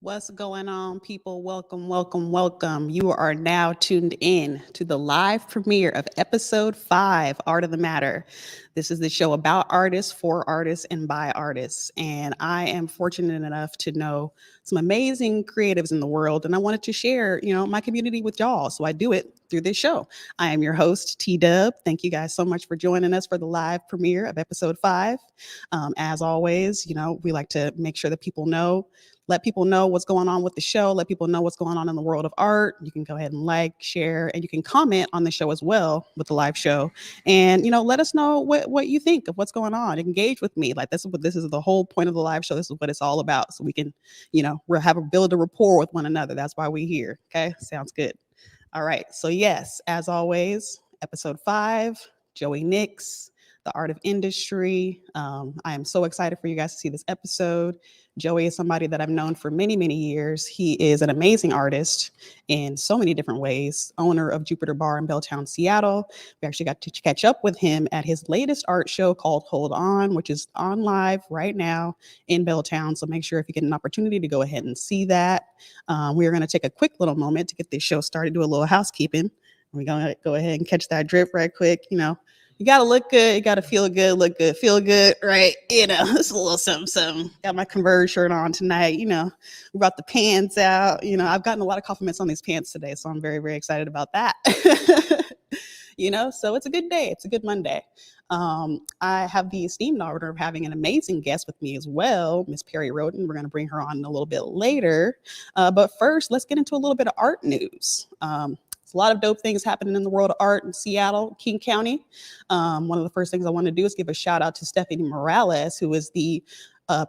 What's going on, people? Welcome, welcome, welcome. You are now tuned in to the live premiere of episode 5, Art of the Matter. This is the show about artists, for artists, and by artists. And I am fortunate enough to know some amazing creatives in the world. And I wanted to share, my community with y'all. So I do it through this show. I am your host, T Dub. Thank you guys so much for joining us for the live premiere of episode 5. As always, we like to make sure that let people know what's going on with the show, let people know what's going on in the world of art. You can go ahead and like, share, and you can comment on the show as well with the live show. And, let us know what you think of what's going on. Engage with me. Like this is the whole point of the live show. This is what it's all about. So we can, build a rapport with one another. That's why we're here. Okay. Sounds good. All right. So yes, as always, episode 5, Joey Nix, The Art of Industry. I am so excited for you guys to see this episode. Joey is somebody that I've known for many, many years. He is an amazing artist in so many different ways, owner of Jupiter Bar in Belltown, Seattle. We actually got to catch up with him at his latest art show called Hold On, which is on live right now in Belltown. So make sure if you get an opportunity to go ahead and see that. We are going to take a quick little moment to get this show started, do a little housekeeping. We're going to go ahead and catch that drip right quick. You got to look good. You got to feel good, look good, feel good, right? It's a little something. Got my Converge shirt on tonight. We brought the pants out. I've gotten a lot of compliments on these pants today, so I'm very, very excited about that. So it's a good day. It's a good Monday. I have the esteemed honor of having an amazing guest with me as well, Miss Perry Roden. We're going to bring her on a little bit later. But first, let's get into a little bit of art news. A lot of dope things happening in the world of art in Seattle, King County. One of the first things I want to do is give a shout out to Stephanie Morales, who is the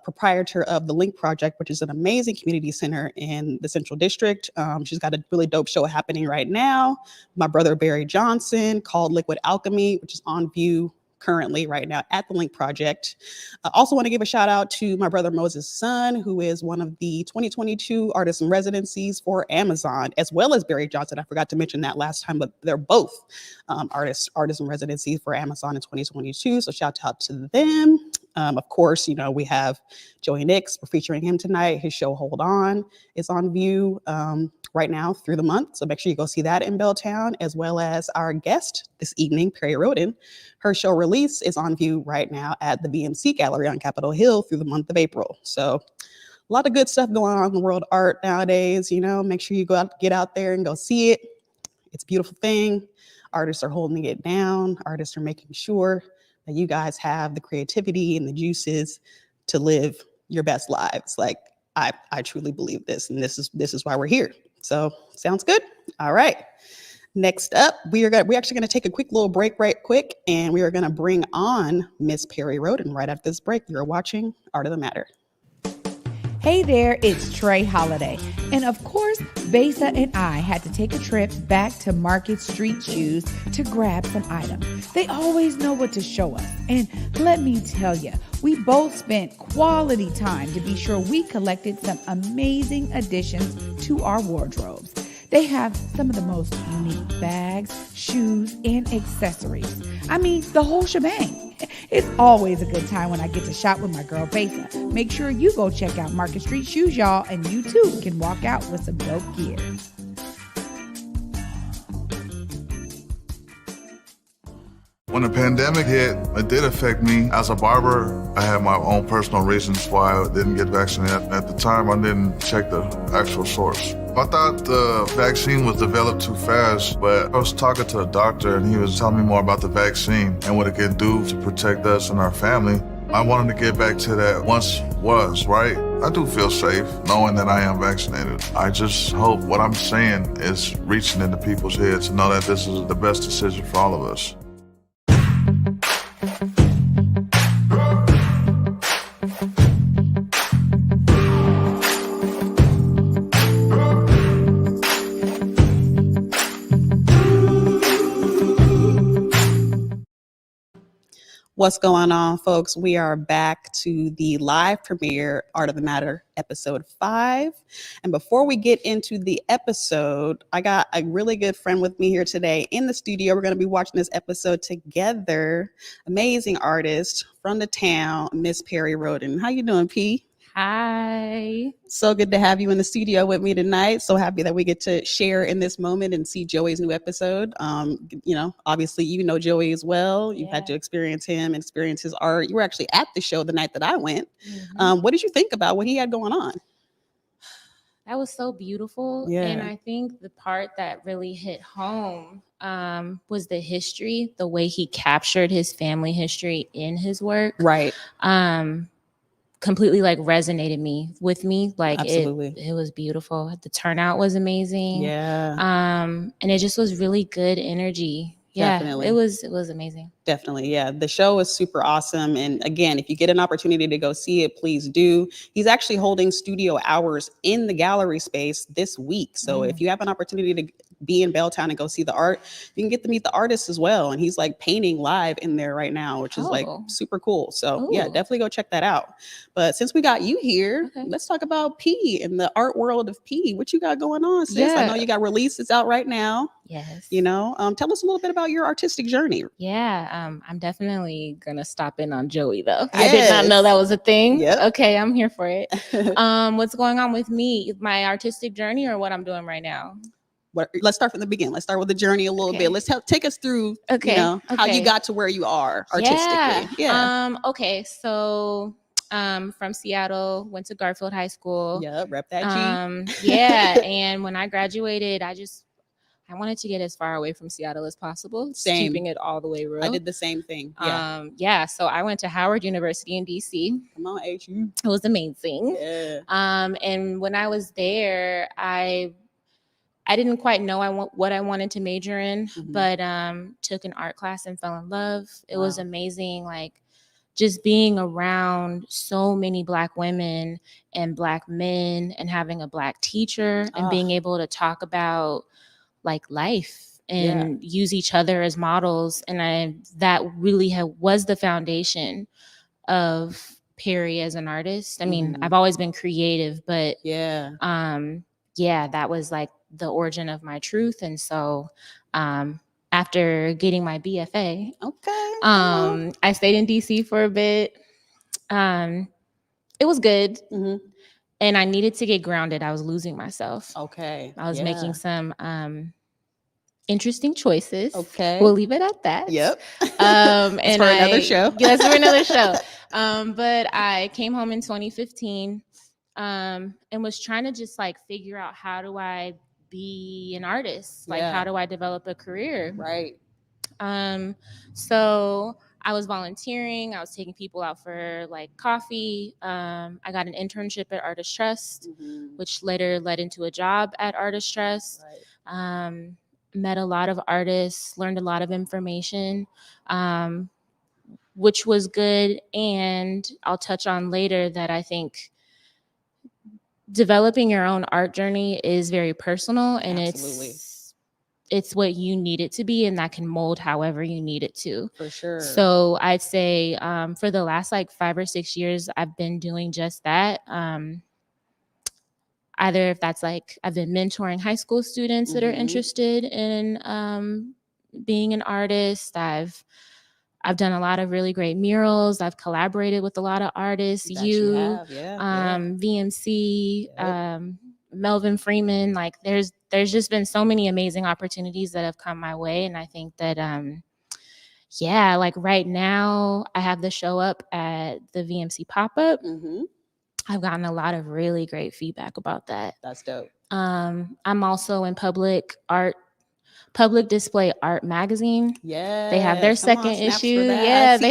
proprietor of the Link Project, which is an amazing community center in the Central District. She's got a really dope show happening right now. My brother Barry Johnson, called Liquid Alchemy, which is on view currently right now at the Link Project. I also want to give a shout out to my brother Moses' son, who is one of the 2022 artists in residencies for Amazon, as well as Barry Johnson. I forgot to mention that last time, but they're both artists in residencies for Amazon in 2022. So shout out to them. Of course, we have Joey Nix. We're featuring him tonight. His show Hold On is on view right now through the month. So make sure you go see that in Belltown, as well as our guest this evening, Perry Roden. Her show Release is on view right now at the BMC Gallery on Capitol Hill through the month of April. So a lot of good stuff going on in the world of art nowadays. Make sure you get out there and go see it. It's a beautiful thing. Artists are holding it down. Artists are making sure that you guys have the creativity and the juices to live your best lives. Like I truly believe this, and this is why we're here. So sounds good. All right. Next up, we're actually going to take a quick little break right quick, and we are going to bring on Miss Perry Roden right after this break. You're watching Art of the Matter. Hey there, it's Trey Holiday. And of course, Besa and I had to take a trip back to Market Street Shoes to grab some items. They always know what to show us. And let me tell you, we both spent quality time to be sure we collected some amazing additions to our wardrobes. They have some of the most unique bags, shoes, and accessories. I mean, the whole shebang. It's always a good time when I get to shop with my girl Besa. Make sure you go check out Market Street Shoes, y'all, and you too can walk out with some dope gear. When the pandemic hit, it did affect me. As a barber, I had my own personal reasons why I didn't get vaccinated. At the time, I didn't check the actual source. I thought the vaccine was developed too fast, but I was talking to a doctor and he was telling me more about the vaccine and what it could do to protect us and our family. I wanted to get back to that once was, right? I do feel safe knowing that I am vaccinated. I just hope what I'm saying is reaching into people's heads to know that this is the best decision for all of us. What's going on, folks? We are back to the live premiere, Art of the Matter, episode 5. And before we get into the episode, I got a really good friend with me here today in the studio. We're going to be watching this episode together. Amazing artist from the town, Miss Perry Roden. How you doing, P? Hi. So good to have you in the studio with me tonight. So happy that we get to share in this moment and see Joey's new episode. Obviously, you know Joey as well. You've had to experience him, experience his art. You were actually at the show the night that I went. What did you think about what he had going on? That was so beautiful. Yeah. And I think the part that really hit home was the history, the way he captured his family history in his work. Right. Completely like resonated with me. Like Absolutely. it was beautiful. The turnout was amazing. Yeah. And it just was really good energy. Yeah, Definitely. it was amazing. Definitely. Yeah. The show is super awesome. And again, if you get an opportunity to go see it, please do. He's actually holding studio hours in the gallery space this week. So if you have an opportunity to be in Belltown and go see the art, you can get to meet the artist as well. And he's like painting live in there right now, which is like super cool. So yeah, definitely go check that out. But since we got you here, let's talk about P and the art world of P. What you got going on, sis? Yeah. I know you got releases out right now. Yes. You know, tell us a little bit about your artistic journey. Yeah, I'm definitely gonna stop in on Joey though. Yes. I did not know that was a thing. Yep. Okay, I'm here for it. What's going on with me, my artistic journey, or what I'm doing right now? Let's start from the beginning. Let's start with the journey a little bit. Let's take us through, how you got to where you are artistically. Yeah. Okay. So, from Seattle, went to Garfield High School. Yeah, rep that G. Yeah. And when I graduated, I wanted to get as far away from Seattle as possible. Same. Keeping it all the way real. I did the same thing. Yeah. So I went to Howard University in DC. Come on, HU. It was amazing. Yeah. And when I was there, I didn't quite know what I wanted to major in, but took an art class and fell in love. It was amazing. Like just being around so many Black women and Black men and having a Black teacher and being able to talk about like life and use each other as models. And that really was the foundation of Perry as an artist. I mean, I've always been creative, but that was like the origin of my truth. And so after getting my BFA, I stayed in DC for a bit. It was good. And I needed to get grounded. I was losing myself. Okay. I was making some interesting choices. Okay. We'll leave it at that. Yep. And for another show. That's for another show. But I came home in 2015 and was trying to just like figure out, how do I be an artist? Like, how do I develop a career? Right. So I was volunteering. I was taking people out for like coffee. I got an internship at Artist Trust, which later led into a job at Artist Trust. Right. Met a lot of artists, learned a lot of information, which was good. And I'll touch on later that I think developing your own art journey is very personal, and it's what you need it to be, and that can mold however you need it to. For sure. So I'd say for the last like 5 or 6 years, I've been doing just that. Either if that's like I've been mentoring high school students that are interested in being an artist. I've done a lot of really great murals. I've collaborated with a lot of artists. VMC, Melvin Freeman. Like there's just been so many amazing opportunities that have come my way. And I think that, like right now I have the show up at the VMC pop-up. I've gotten a lot of really great feedback about that. That's dope. I'm also in Public Display Art magazine. Yeah, they have their second issue. They have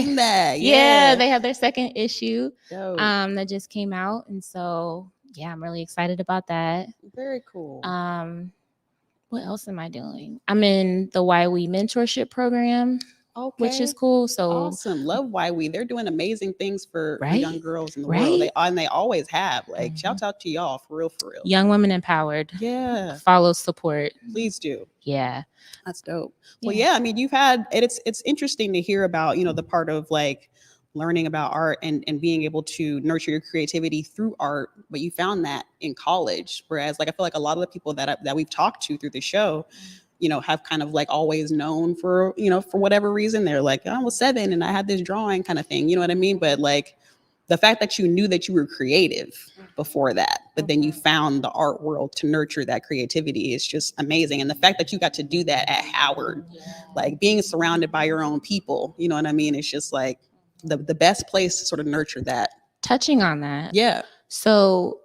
their second issue. That just came out, and so I'm really excited about that. Very cool. What else am I doing? I'm in the Why We mentorship program. Which is cool. So awesome. Love Why We. They're doing amazing things for young girls in the world. They always have. Like shouts out to y'all for real. Young women empowered. Yeah. Follow, support. Please do. Yeah. That's dope. Well, I mean, you've had it's interesting to hear about, the part of like learning about art and being able to nurture your creativity through art, but you found that in college. Whereas like I feel like a lot of the people that we've talked to through the show, have kind of like always known for whatever reason, they're like, I was 7 and I had this drawing kind of thing. You know what I mean? But like, the fact that you knew that you were creative before that, but then you found the art world to nurture that creativity is just amazing. And the fact that you got to do that at Howard, like being surrounded by your own people, you know what I mean? It's just like the best place to sort of nurture that. Touching on that. Yeah. So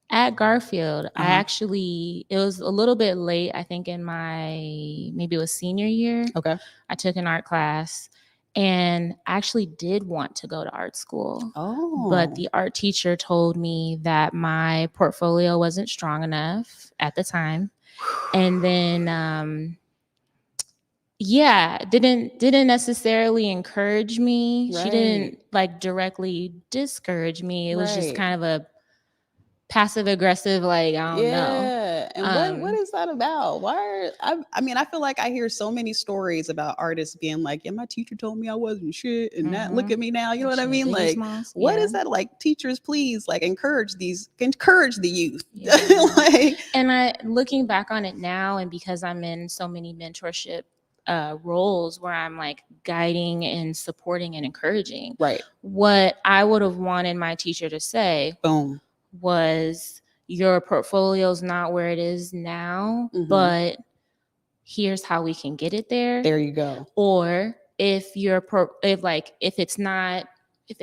at Garfield, I Uh-huh. actually, it was a little bit late, I think in my, maybe it was senior year. Okay. I took an art class and I actually did want to go to art school. Oh. But the art teacher told me that my portfolio wasn't strong enough at the time. And then, yeah, didn't necessarily encourage me. She didn't like directly discourage me. It was just kind of a passive aggressive, like, I don't know. Yeah. And what is that about? Why I mean, I feel like I hear so many stories about artists being like, yeah, my teacher told me I wasn't shit, and that look at me now. You know what I mean? Like, what is that? Like, teachers, please, like, encourage the youth. Yeah. Like, and looking back on it now, and because I'm in so many mentorship roles where I'm like guiding and supporting and encouraging, right. What I would have wanted my teacher to say, boom, was your portfolio's not where it is now, but here's how we can get it there. There you go. Or if it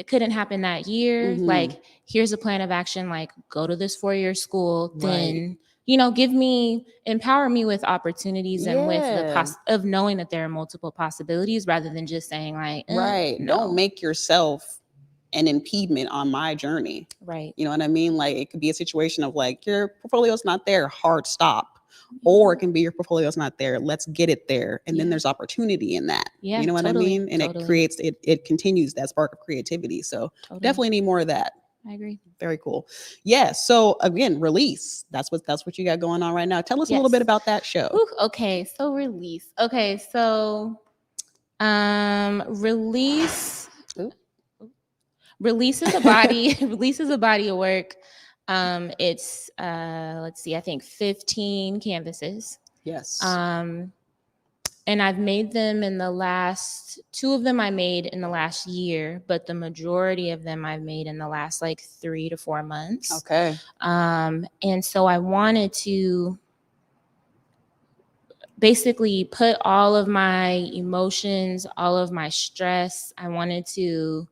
couldn't happen that year, like, here's a plan of action, like, go to this 4-year school, then, empower me with opportunities and with the of knowing that there are multiple possibilities, rather than just saying like, no. Don't make yourself an impediment on my journey. Right. You know what I mean? Like, it could be a situation of like, your portfolio's not there, hard stop. Or it can be your portfolio's not there, let's get it there. And then there's opportunity in that. Yeah, you know what I mean? And it creates, it continues that spark of creativity. So definitely need more of that. I agree. Very cool. Yeah. So again, Release. That's what you got going on right now. Tell us a little bit about that show. Ooh, okay. So Release. Okay. So Release. Release is a body. Release is a body of work. It's let's see, I think 15 canvases. Yes. And I've made them two of them I made in the last year, but the majority of them I've made in the last like 3 to 4 months. Okay. And so I wanted to basically put all of my emotions, all of my stress, I wanted to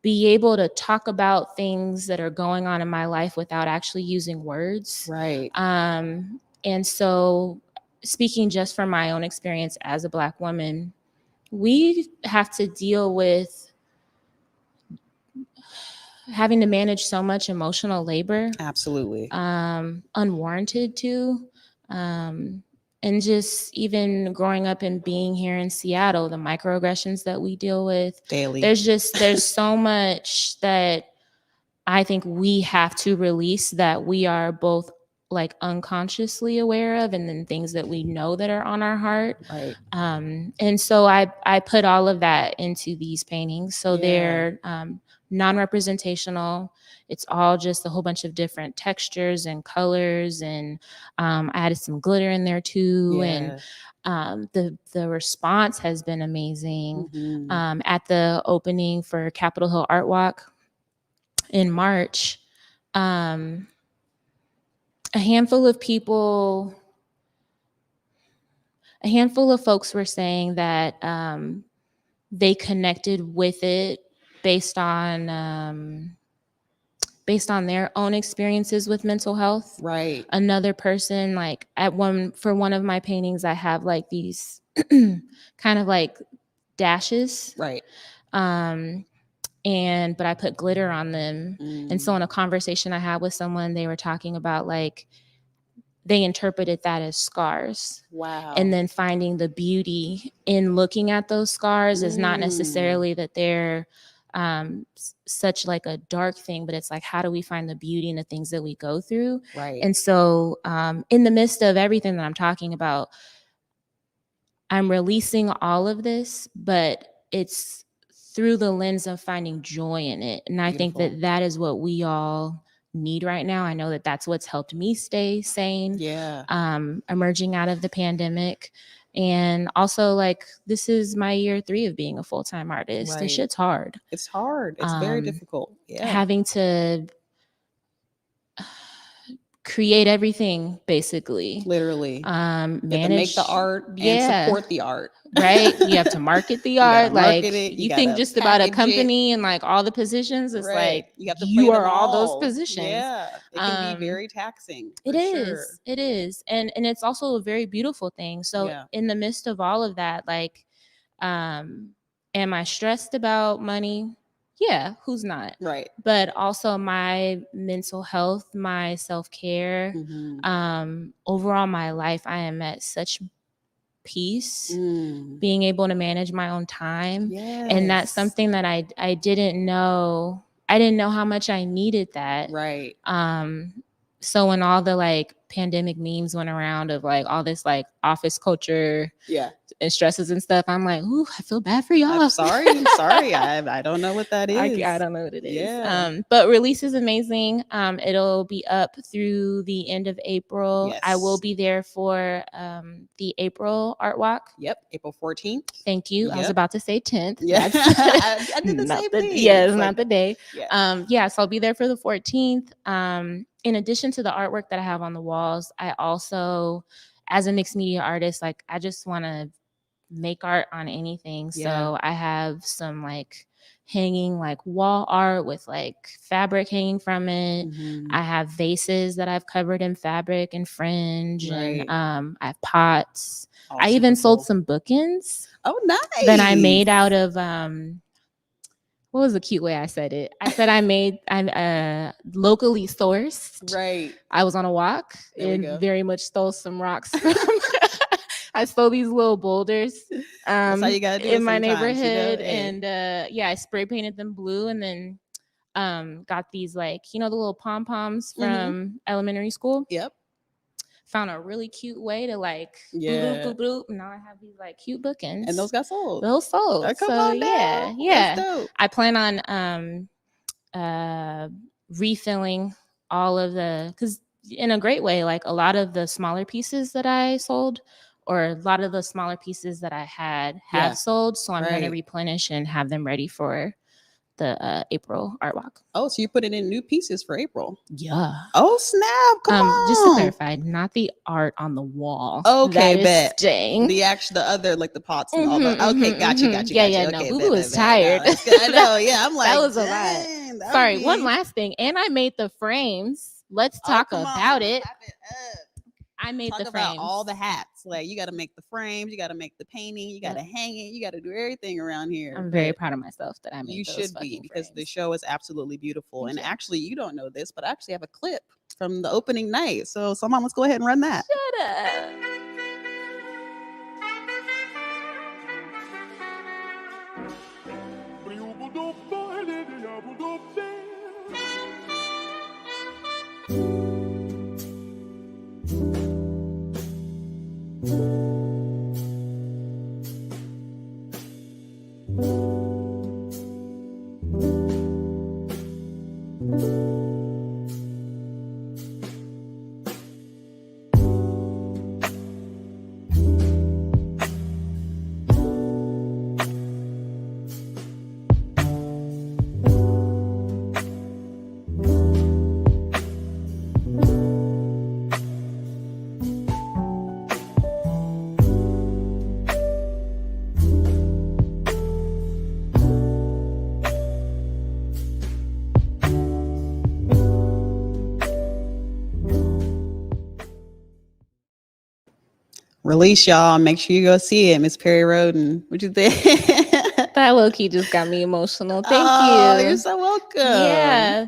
be able to talk about things that are going on in my life without actually using words. Right. And so, speaking just from my own experience as a Black woman, we have to deal with having to manage so much emotional labor. Absolutely. Unwarranted too. And just even growing up and being here in Seattle, the microaggressions that we deal with daily. There's so much that I think we have to release that we are both like unconsciously aware of, and then things that we know that are on our heart. Right. And so I put all of that into these paintings. So they're non-representational. It's all just a whole bunch of different textures and colors, and I added some glitter in there too. And the response has been amazing. At the opening for Capitol Hill Art Walk in March, a handful of folks were saying that they connected with it based on their own experiences with mental health. Right. Another person, like for one of my paintings, I have like these kind of like dashes. Right. But I put glitter on them. And so in a conversation I had with someone, they were talking about like, they interpreted that as scars. Wow. And then finding the beauty in looking at those scars is not necessarily that they're such like a dark thing, but it's like, how do we find the beauty in the things that we go through? Right. And so in the midst of everything that I'm talking about, I'm releasing all of this, but it's through the lens of finding joy in it. And I think that is what we all need right now. I know that that's what's helped me stay sane. Yeah. Emerging out of the pandemic. And also, like, this is my year 3 of being a full-time artist. Right. This shit's hard. It's hard. It's very difficult. Yeah. Having to create everything, basically. Literally. You have to Manage, make the art and support the art. right? You have to market the art. Like, you think just about a company and like all the positions. It's like you have to you play are them all those positions. Yeah, it can be very taxing. It sure. is, and it's also a very beautiful thing. So in the midst of all of that, like, am I stressed about money? Yeah, who's not? Right. But also my mental health, my self-care, overall my life, I am at such peace, being able to manage my own time. And that's something that I didn't know. I didn't know how much I needed that. Right. So when all the like pandemic memes went around of like all this like office culture and stresses and stuff, I'm like, ooh, I feel bad for y'all. I'm sorry. I don't know what that is. I don't know what it is. But release is amazing. It'll be up through the end of April. Yes. I will be there for the April art walk. Yep, April 14th. Thank you. I was about to say 10th. Yeah, I did the same thing. Yeah, it's not the day. Yeah. So I'll be there for the 14th. In addition to the artwork that I have on the walls, I also, as a mixed media artist, like I just want to make art on anything. So I have some like hanging like wall art with like fabric hanging from it. I have vases that I've covered in fabric and fringe, and I have pots. I even sold some bookends. Oh, nice. That I made out of what was the cute way I said it? I said I'm locally sourced. Right. I was on a walk and very much stole some rocks from I stole these little boulders That's how you gotta do in my You neighborhood, know? and I spray painted them blue, and then got these like, the little pom-poms from elementary school. Yep. Found a really cute way to like boop, boop, boop, boop. Now I have these like cute bookends. And those got sold. Those sold. Come on now. Yeah. That's dope. I plan on refilling all of because in a great way, like a lot of the smaller pieces that I sold, or a lot of the smaller pieces that I have sold. So I'm going to replenish and have them ready for the April art walk. Oh, so you put it in new pieces for April? Yeah. Oh, snap! Come on. Just to clarify, not the art on the wall. Okay, bet. Staying. The other like the pots and all that. Okay, got you. Yeah. Okay, no, Boo was tired. No, I know. Yeah, I'm like that was a lot. Sorry. One last thing, and I made the frames. Let's talk about it. I made the frames. About all the hats. Like, you got to make the frames, you got to make the painting, you got to hang it, you got to do everything around here. I'm very proud of myself that I made. You those should be, because frames. the show is absolutely beautiful. And actually, you don't know this, but I actually have a clip from the opening night. So someone, let's go ahead and run that. Shut up. Release, y'all. Make sure you go see it. Miss Perry Roden. What you think? That low-key just got me emotional. Thank you. You're so welcome. Yeah.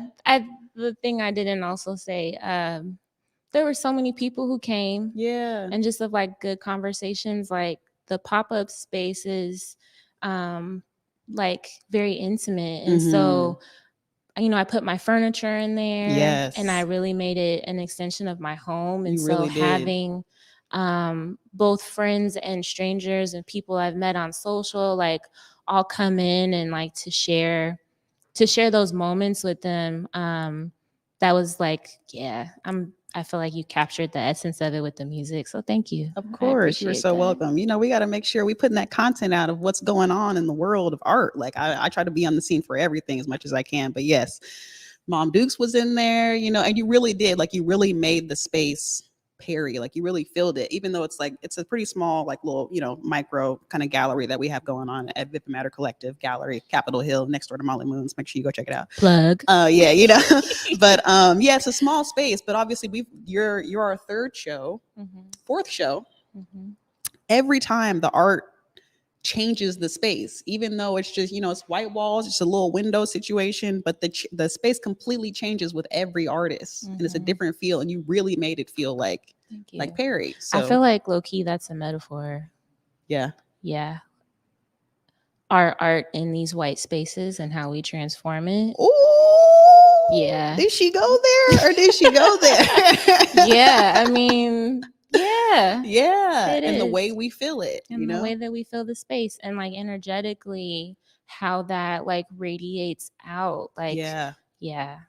The thing I didn't also say, there were so many people who came. Yeah. And just of like good conversations, like the pop-up spaces, like very intimate. And so, I put my furniture in there. Yes. And I really made it an extension of my home. And You so really did. having both friends and strangers and people I've met on social, like all come in and like to share those moments with them, that was like, yeah, I feel like you captured the essence of it with the music. So thank you. Of I course, you're appreciate so that. welcome. You know, we got to make sure we putting that content out of what's going on in the world of art. Like I try to be on the scene for everything as much as I can. But yes, Mom Dukes was in there, you know, and you really did, like, you really made the space Perry, like you really filled it, even though it's like it's a pretty small, like little, you know, micro kind of gallery that we have going on at Vivid Matter Collective Gallery, Capitol Hill, next door to Molly Moon's. Make sure you go check it out. Plug. Yeah, you know, but yeah, it's a small space, but obviously you're our third show, fourth show. Every time the art changes the space, even though it's just, you know, it's white walls, it's a little window situation, but the space completely changes with every artist, and it's a different feel, and you really made it feel like Perry. So I feel like low key that's a metaphor. Yeah. Our art in these white spaces and how we transform it. Ooh, yeah. Did she go there or did she go there? Yeah, I mean, yeah. Yeah. It and is. The way we feel it. And you know? the way that we feel the space, and like energetically how that like radiates out. Like, yeah.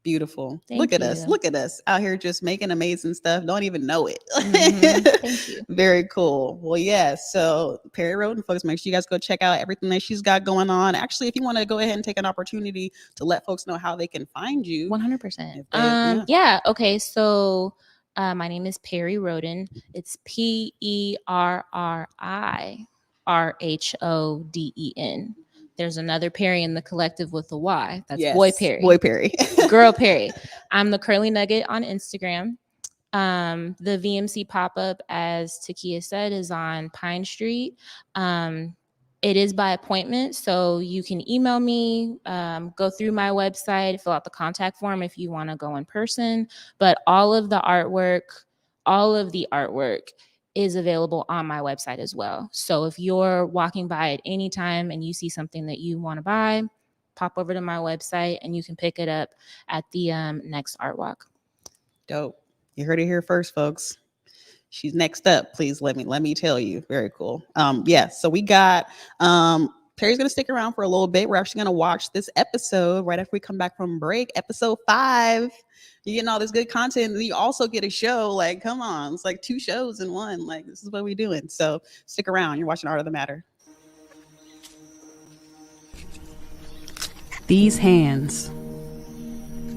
Beautiful. Thank Look at you. us. Look at us out here just making amazing stuff. Don't even know it. Thank you. Very cool. Well, yeah. So Perry Roden, folks, make sure you guys go check out everything that she's got going on. Actually, if you want to go ahead and take an opportunity to let folks know how they can find you. 100%. Yeah. Okay. So my name is Perry Roden. It's PerriRhoden. There's another Perry in the collective with a Y. That's Boy Perry. Boy Perry. Girl Perry. I'm the Curly Nugget on Instagram. The VMC pop-up, as Takia said, is on Pine Street. It is by appointment, so you can email me, go through my website, fill out the contact form if you want to go in person. But all of the artwork is available on my website as well. So if you're walking by at any time and you see something that you want to buy, pop over to my website and you can pick it up at the next art walk. Dope. You heard it here first, folks. She's next up. Please let me tell you. Very cool. Yeah. So we got Perry's gonna stick around for a little bit. We're actually gonna watch this episode right after we come back from break. Episode 5. You get all this good content, and you also get a show. Like, come on, it's like 2 shows in one. Like, this is what we're doing. So stick around. You're watching Art of the Matter. These hands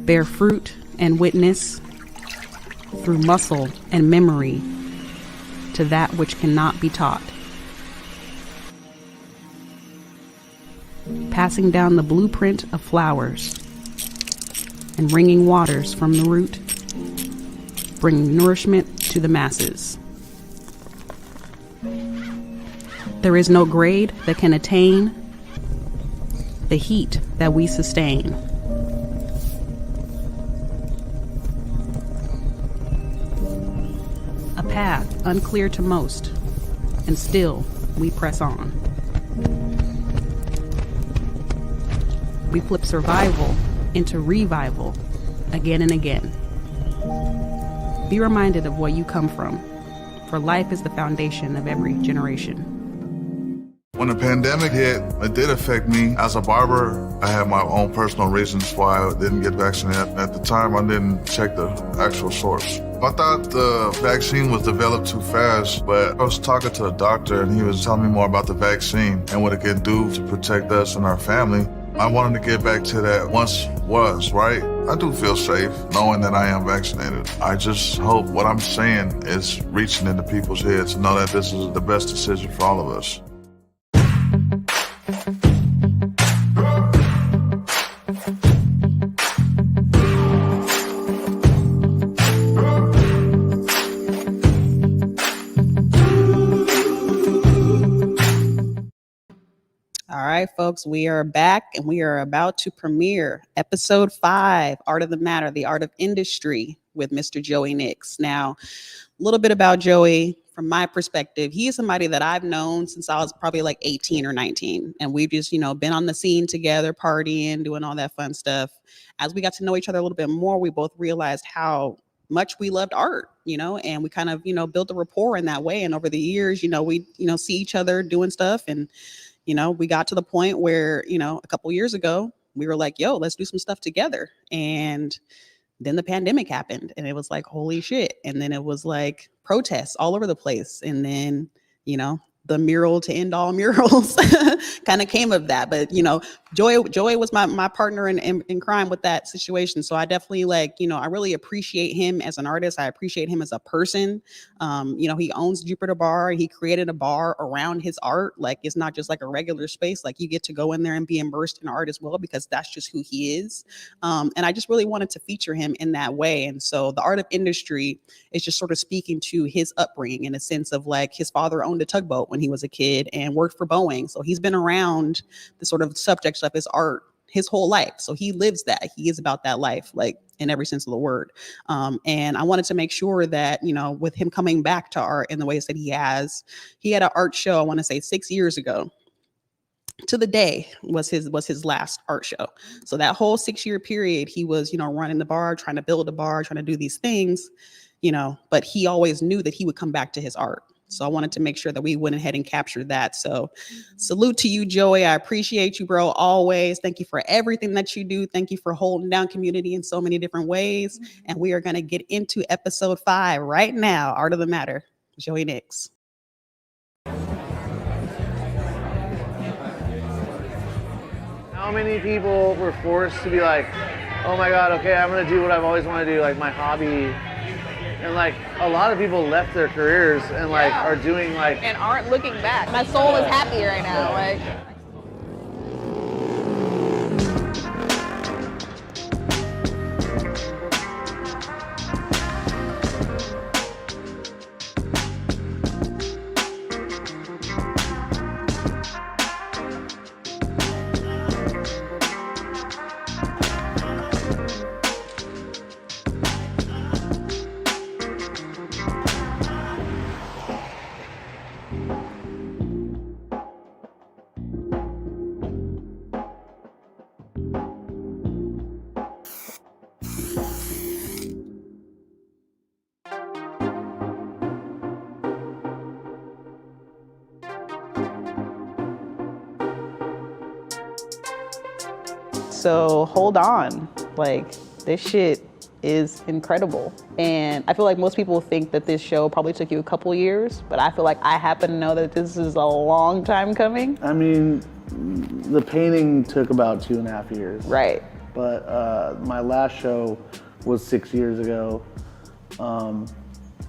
bear fruit and witness through muscle and memory to that which cannot be taught. Passing down the blueprint of flowers and wringing waters from the root, bringing nourishment to the masses. There is no grade that can attain the heat that we sustain. A path unclear to most, and still we press on. We flip survival into revival again and again. Be reminded of where you come from, for life is the foundation of every generation. When the pandemic hit, it did affect me. As a barber, I had my own personal reasons why I didn't get vaccinated. At the time, I didn't check the actual source. I thought the vaccine was developed too fast, but I was talking to a doctor and he was telling me more about the vaccine and what it can do to protect us and our family. I wanted to get back to that once was, right? I do feel safe knowing that I am vaccinated. I just hope what I'm saying is reaching into people's heads to know that this is the best decision for all of us. All right, folks, we are back and we are about to premiere episode 5, Art of the Matter, the Art of Industry, with Mr. Joey Nix. Now, a little bit about Joey from my perspective. He is somebody that I've known since I was probably like 18 or 19. And we've just, been on the scene together, partying, doing all that fun stuff. As we got to know each other a little bit more, we both realized how much we loved art, and we kind of, built a rapport in that way. And over the years, we, see each other doing stuff. And, we got to the point where, a couple years ago, we were like, yo, let's do some stuff together. And Then the pandemic happened and it was like, holy shit. And then it was like protests all over the place. And then, you know, the mural to end all murals kind of came of that. But, you know, Joy was my partner in crime with that situation. So I definitely like, you know, I really appreciate him as an artist. I appreciate him as a person. You know, he owns Jupiter Bar. He created a bar around his art. Like, it's not just like a regular space. Like, you get to go in there and be immersed in art as well, because that's just who he is. And I just really wanted to feature him in that way. And so the art of industry is just sort of speaking to his upbringing in a sense of like, his father owned a tugboat when he was a kid and worked for Boeing. So he's been around the sort of subjects of his art his whole life. So he lives that. He is about that life, like in every sense of the word. And I wanted to make sure that, you know, with him coming back to art in the ways that he had an art show, I want to say 6 years ago. To the day was his last art show. So that whole 6-year period, he was, you know, running the bar, trying to build a bar, trying to do these things, you know, but he always knew that he would come back to his art. So I wanted to make sure that we went ahead and captured that. So salute to you, Joey. I appreciate you, bro, always. Thank you for everything that you do. Thank you for holding down community in so many different ways. And we are going to get into episode 5 right now, Art of the Matter, Joey Nix. How many people were forced to be like, oh my God, okay, I'm gonna do what I've always wanted to do, like my hobby. And like a lot of people left their careers and like are doing like and aren't looking back. My soul is happy right now. Like So hold on, like this shit is incredible. And I feel like most people think that this show probably took you a couple years, but I feel like I happen to know that this is a long time coming. I mean, the painting took about 2.5 years. Right. But my last show was 6 years ago. And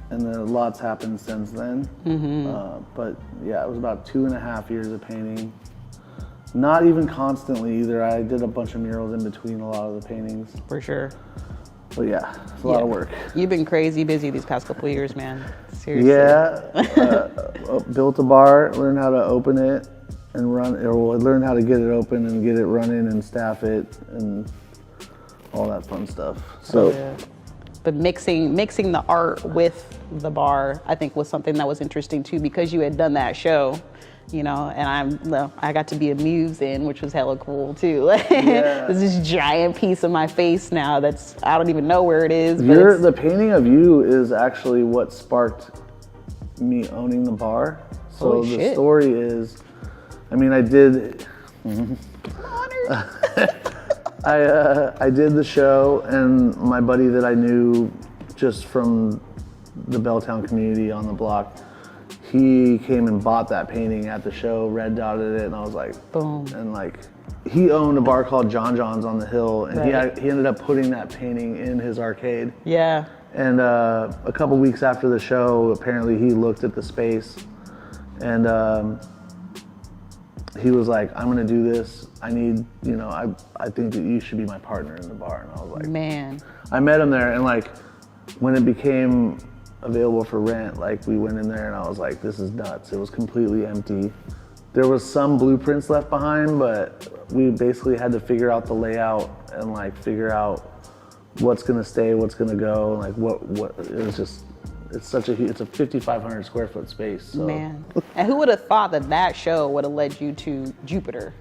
then lots happened since then. But yeah, it was about 2.5 years of painting. Not even constantly either. I did a bunch of murals in between a lot of the paintings. For sure. But yeah, it's a lot of work. You've been crazy busy these past couple of years, man. Seriously. Yeah, built a bar, learned how to open it and run, or learned how to get it open and get it running and staff it and all that fun stuff. So. But mixing the art with the bar, I think, was something that was interesting too, because you had done that show, you know, and I got to be a muse in, which was hella cool too. Yeah. There's this giant piece of my face now that's, I don't even know where it is. But the painting of you is actually what sparked me owning the bar. So Holy the shit. story is, I mean, I did. I did the show, and my buddy that I knew just from the Belltown community on the block, he came and bought that painting at the show, red dotted it, and I was like, boom. And like, he owned a bar called John John's on the hill, and Right. he ended up putting that painting in his arcade. Yeah. And a couple weeks after the show, apparently he looked at the space, and he was like, I'm gonna do this. I need, you know, I think that you should be my partner in the bar. And I was like, man. I met him there, and like, when it became available for rent, like we went in there and I was like, this is nuts. It was completely empty. There was some blueprints left behind, but we basically had to figure out the layout and like figure out what's gonna stay, what's gonna go, like what, it was just, it's a 5,500 square foot space. So. Man. And who would have thought that show would have led you to Jupiter,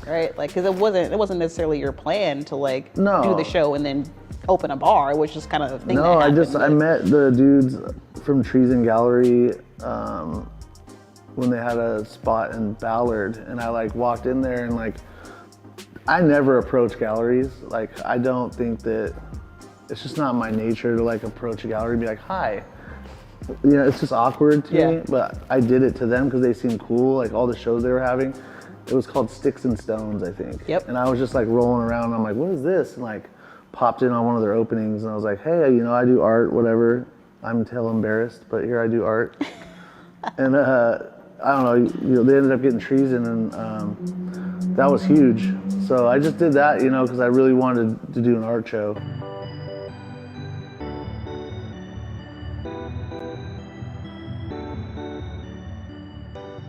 right? Like, cause it wasn't necessarily your plan to like do the show and then open a bar. It was just kind of a thing that happened. I met the dudes from Trees and Gallery when they had a spot in Ballard, and I like walked in there and like, I never approach galleries. Like, I don't think that it's just not my nature to like approach a gallery and be like, hi. You know, it's just awkward to me, but I did it to them because they seemed cool, like all the shows they were having. It was called Sticks and Stones, I think. Yep. And I was just like rolling around and I'm like, what is this? And like popped in on one of their openings and I was like, hey, you know, I do art, whatever. I'm hell embarrassed, but here I do art. And I don't know, you know, they ended up getting treason and that was huge. So I just did that, you know, because I really wanted to do an art show.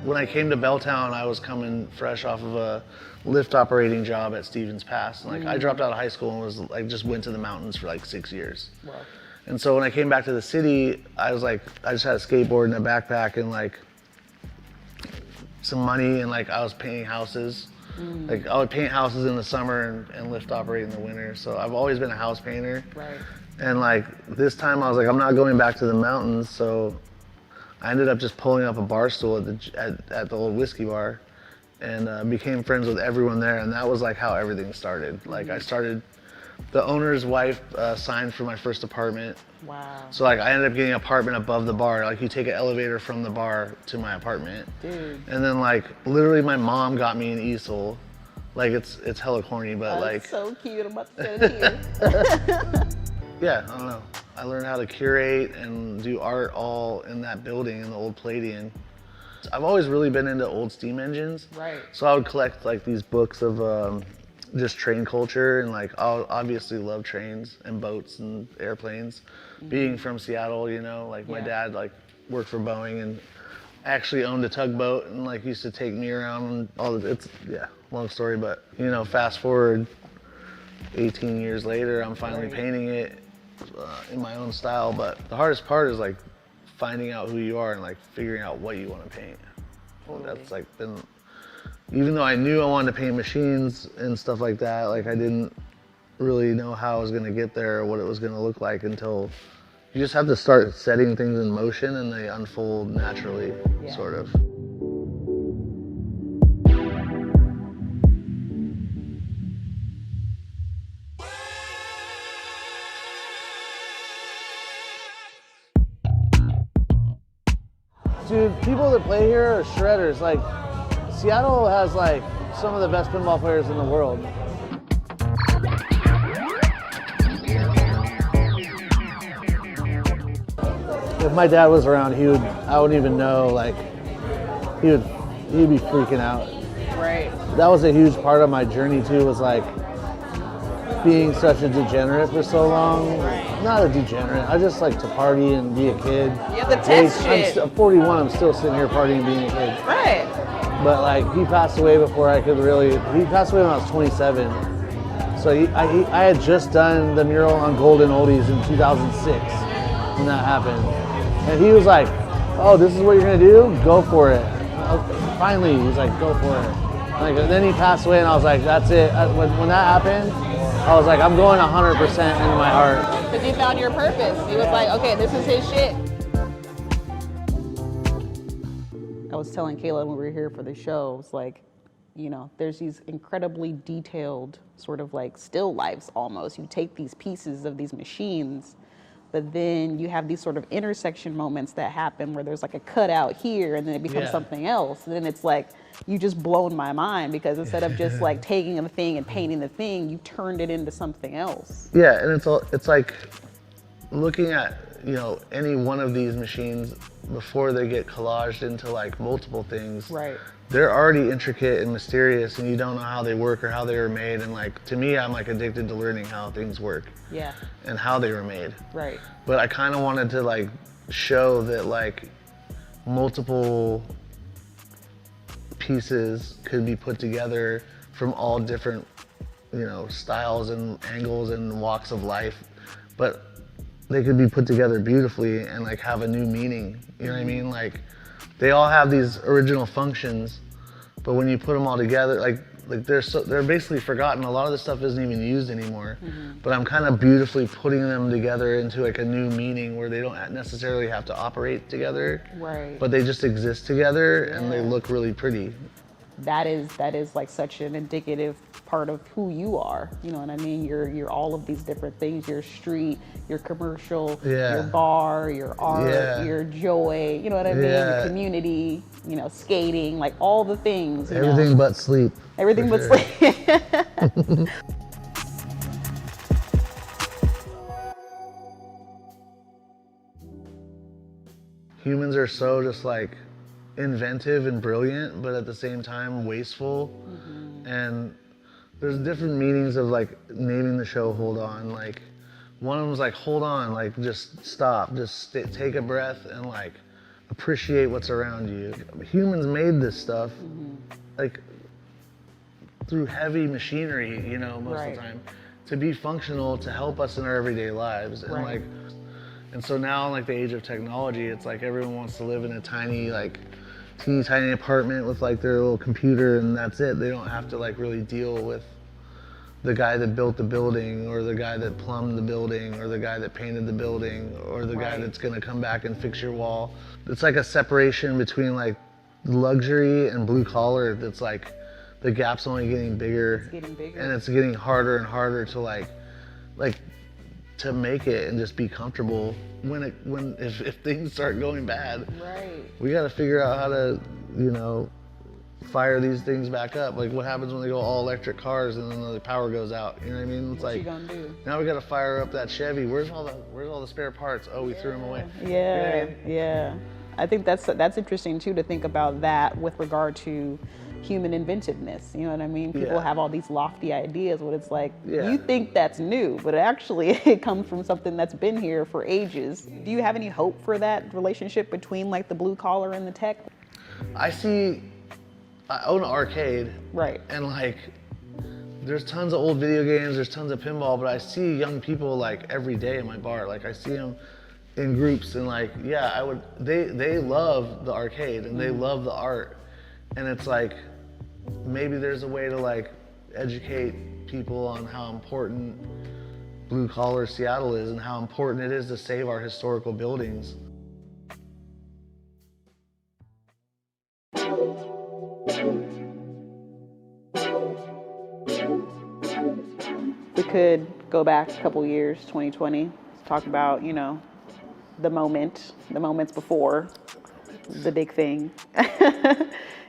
When I came to Belltown, I was coming fresh off of a lift operating job at Stevens Pass. And, like I dropped out of high school and was like just went to the mountains for like 6 years. Wow. And so when I came back to the city, I was like, I just had a skateboard and a backpack and like some money and like I was painting houses. Like I would paint houses in the summer and lift operate in the winter. So I've always been a house painter. Right. And like this time I was like, I'm not going back to the mountains. So I ended up just pulling up a bar stool at the old whiskey bar and became friends with everyone there. And that was like how everything started. Like I started, the owner's wife signed for my first apartment. Wow. So like I ended up getting an apartment above the bar. Like you take an elevator from the bar to my apartment. Dude. And then like literally my mom got me an easel. Like it's hella corny, but That's like. so cute, I'm about to shed a tear. Yeah, I don't know. I learned how to curate and do art all in that building in the old Palladian. I've always really been into old steam engines. Right. So I would collect like these books of just train culture and like I obviously love trains and boats and airplanes. Being from Seattle, you know, like my dad like worked for Boeing and actually owned a tugboat and like used to take me around and all the, it's long story, but you know, fast forward 18 years later, I'm finally painting it in my own style, but the hardest part is like finding out who you are and like figuring out what you want to paint. That's like been, even though I knew I wanted to paint machines and stuff like that, like I didn't really know how I was gonna get there or what it was gonna look like until you just have to start setting things in motion and they unfold naturally, sort of. Dude, people that play here are shredders. Like, Seattle has like some of the best pinball players in the world. If my dad was around, I wouldn't even know, like, he'd be freaking out. Right. That was a huge part of my journey too, was like, being such a degenerate for so long. Not a degenerate, I just like to party and be a kid. You have to test shit. I'm 41, I'm still sitting here partying and being a kid. Right. But like, he passed away before I could really, he passed away when I was 27. So I had just done the mural on Golden Oldies in 2006 when that happened. And he was like, oh, this is what you're gonna do? Go for it. Finally, he's like, go for it. Like, and then he passed away and I was like, that's it. When that happened, I was like, I'm going 100% into my art. Because he found your purpose. He was like, okay, this is his shit. I was telling Kayla when we were here for the show, it's like, you know, there's these incredibly detailed sort of like still lifes almost. You take these pieces of these machines, but then you have these sort of intersection moments that happen where there's like a cutout here and then it becomes something else. And then it's like, you just blown my mind because instead of just like taking the thing and painting the thing, you turned it into something else. Yeah, and it's like looking at, you know, any one of these machines before they get collaged into like multiple things. Right. They're already intricate and mysterious and you don't know how they work or how they were made. And like, to me, I'm like addicted to learning how things work. Yeah. And how they were made. Right. But I kind of wanted to like show that like multiple pieces could be put together from all different, you know, styles and angles and walks of life, but they could be put together beautifully and like have a new meaning. You know what I mean? Like they all have these original functions, but when you put them all together, like they're basically forgotten. A lot of the stuff isn't even used anymore, but I'm kind of beautifully putting them together into like a new meaning where they don't necessarily have to operate together, Right. but they just exist together and they look really pretty. that is like such an indicative part of who you are. You know what I mean? You're all of these different things. Your street, your commercial, your bar, your art, your joy. You know what I mean? Your community. You know, skating, like all the things. Everything but sleep. Everything but sleep. Humans are so just like inventive and brilliant, but at the same time wasteful. And there's different meanings of like naming the show Hold On. Like one of them was like, hold on, like just stop, just take a breath and like appreciate what's around you. Humans made this stuff like through heavy machinery, you know, most of the time, to be functional, to help us in our everyday lives. And like, and so now in like the age of technology, it's like everyone wants to live in a tiny, like teeny tiny apartment with like their little computer and that's it. They don't have to like really deal with the guy that built the building or the guy that plumbed the building or the guy that painted the building or the guy that's gonna come back and fix your wall. It's like a separation between like luxury and blue collar that's like the gap's only getting bigger. It's getting bigger. And it's getting harder and harder to like to make it and just be comfortable if things start going bad. We got to figure out how to, you know, fire these things back up. Like what happens when they go all electric cars and then the power goes out? You know what I mean? It's what like you gonna do? Now we got to fire up that Chevy. Where's all the spare parts? Oh, we threw them away. Yeah, you know what I mean? yeah. I think that's interesting too, to think about that with regard to human inventiveness. You know what I mean? People have all these lofty ideas, but it's like, you think that's new, but actually it comes from something that's been here for ages. Do you have any hope for that relationship between like the blue collar and the tech? I own an arcade. Right. And like, there's tons of old video games, there's tons of pinball, but I see young people like every day in my bar. Like I see them in groups and like, they love the arcade and they love the art. And it's like, maybe there's a way to like educate people on how important blue collar Seattle is and how important it is to save our historical buildings. We could go back a couple years, 2020, talk about, you know, the moments before the big thing.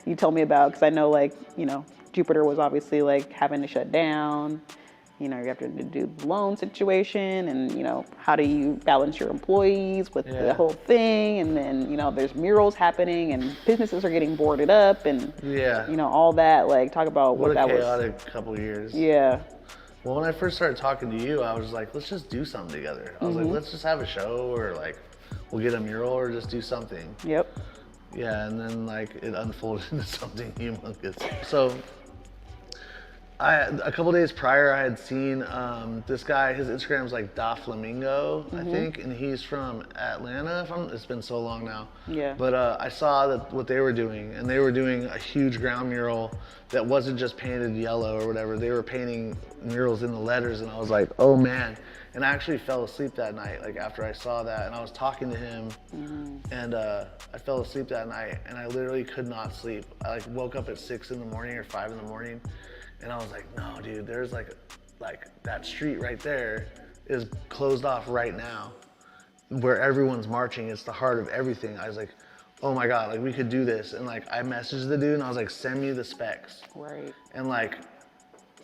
You told me about, because I know, like, you know, Jupiter was obviously like having to shut down. You know, you have to do the loan situation, and you know, how do you balance your employees with the whole thing? And then, you know, there's murals happening, and businesses are getting boarded up, and you know, all that. Like, talk about what that was. What a chaotic couple of years. Yeah. Well, when I first started talking to you, I was like, let's just do something together. I was like, let's just have a show, or like, we'll get a mural, or just do something. Yep. Yeah, and then like it unfolded into something humongous. So a couple days prior, I had seen this guy. His Instagram's like Da Flamingo, I think, and he's from Atlanta. It's been so long now. Yeah. But I saw what they were doing, and they were doing a huge ground mural that wasn't just painted yellow or whatever. They were painting murals in the letters, and I was like, oh man. And I actually fell asleep that night, like after I saw that, and I was talking to him, and I fell asleep that night, and I literally could not sleep. I like woke up at 6 in the morning or 5 in the morning, and I was like, no, dude, there's like that street right there is closed off right now, where everyone's marching. It's the heart of everything. I was like, oh my God, like we could do this. And like I messaged the dude, and I was like, send me the specs. Right. And like,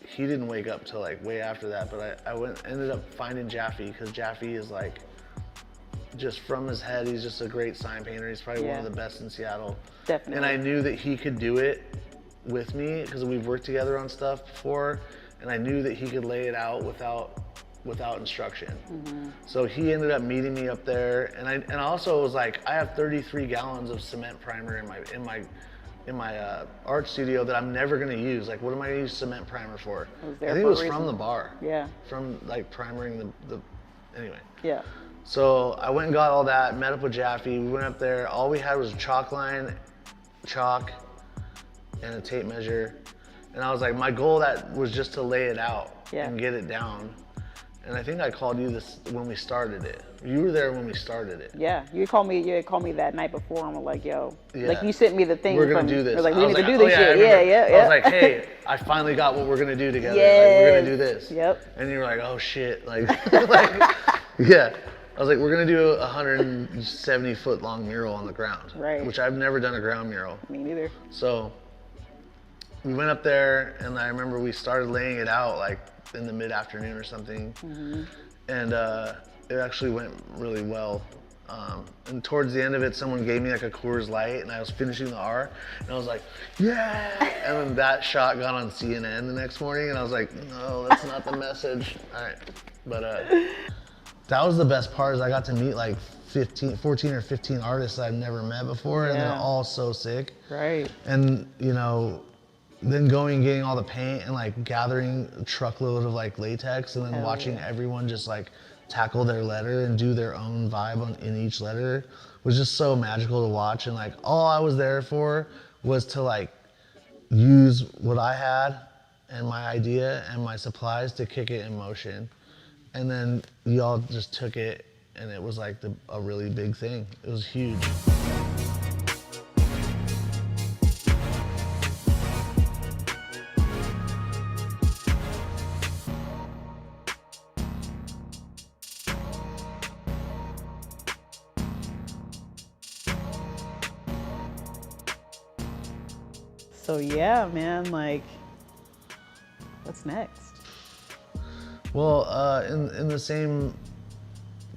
he didn't wake up till like way after that, but I ended up finding Jaffe, because Jaffe is like, just from his head, he's just a great sign painter. He's probably one of the best in Seattle. Definitely. And I knew that he could do it with me, because we've worked together on stuff before, and I knew that he could lay it out without instruction. So he ended up meeting me up there, and I also was like, I have 33 gallons of cement primer in my art studio that I'm never gonna use. Like, what am I gonna use cement primer for? I think it was from the bar. Yeah. From like primering the anyway. Yeah. So I went and got all that, met up with Jaffe, we went up there. All we had was a chalk line, chalk, and a tape measure. And I was like, my goal that was just to lay it out and get it down. And I think I called you this when we started it. You were there when we started it. Yeah, you called me that night before and were like, yo, Yeah. like you sent me the thing. We're gonna do this. You're like, I we was need to like, do oh, this yeah, I shit. remember. Yeah. I was like, hey, I finally got what we're gonna do together. Like, we're gonna do this. Yep. And you were like, oh shit. Like, yeah. I was like, we're gonna do a 170-foot long mural on the ground. Right. Which I've never done a ground mural. Me neither. So we went up there, and I remember we started laying it out like in the mid-afternoon or something. And it actually went really well. And towards the end of it, someone gave me like a Coors Light, and I was finishing the R, and I was like, yeah! And then that shot got on CNN the next morning, and I was like, no, that's not the message. All right. But that was the best part, is I got to meet like 14 or 15 artists I've never met before, and they're all so sick. Right. And, you know, then going and getting all the paint and like gathering a truckload of like latex, and then watching everyone just like tackle their letter and do their own vibe in each letter was just so magical to watch. And like all I was there for was to like use what I had and my idea and my supplies to kick it in motion. And then y'all just took it, and it was like a really big thing. It was huge. So yeah, man, like, what's next? Well, in the same,